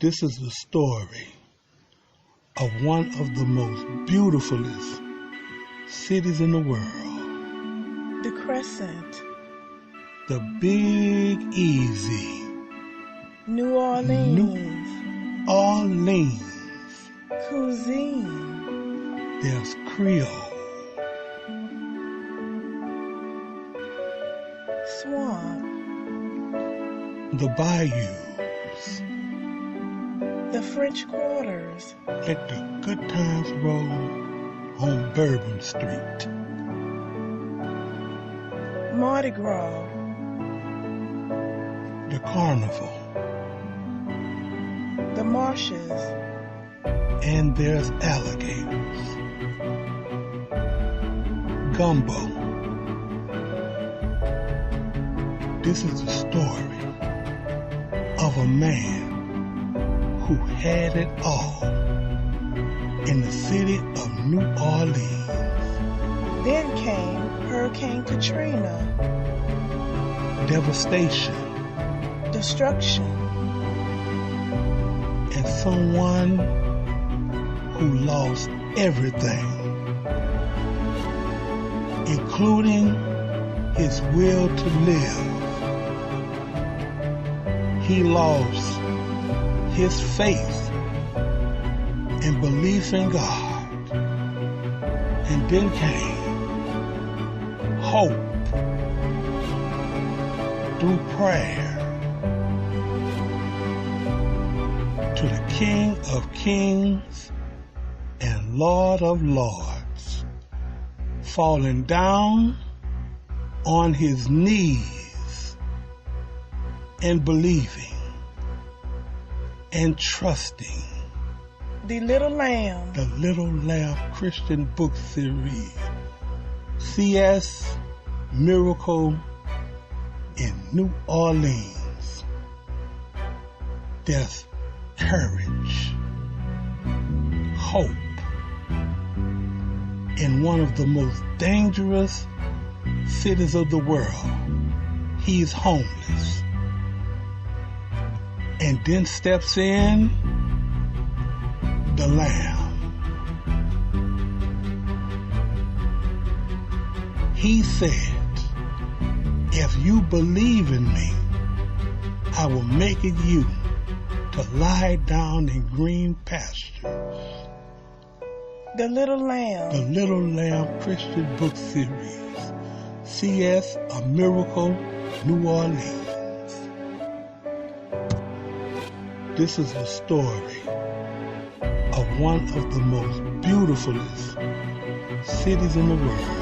This is the story of one of the most beautifulest cities in the world. The Crescent. The Big Easy. New Orleans. New Orleans. Cuisine. There's Creole. Swamp. The bayous. The French Quarters. Let the good times roll on Bourbon Street. Mardi Gras. The Carnival. The Marshes. And there's alligators. Gumbo. This is the story of a man who had it all in the city of New Orleans. Then came Hurricane Katrina. Devastation. Destruction. And someone who lost everything, including his will to live. He lost his faith and belief in God. And then came hope through prayer to the King of Kings and Lord of Lords, falling down on his knees and believing and trusting. The Little Lamb. The Little Lamb Christian Book Series. C.S. Miracle in New Orleans. There's courage, hope in one of the most dangerous cities of the world. He's homeless. And then steps in the Lamb. He said, if you believe in me, I will make it you to lie down in green pastures. The Little Lamb. The Little Lamb Christian Book Series. C.S. A Miracle, New Orleans. This is the story of one of the most beautifulest cities in the world.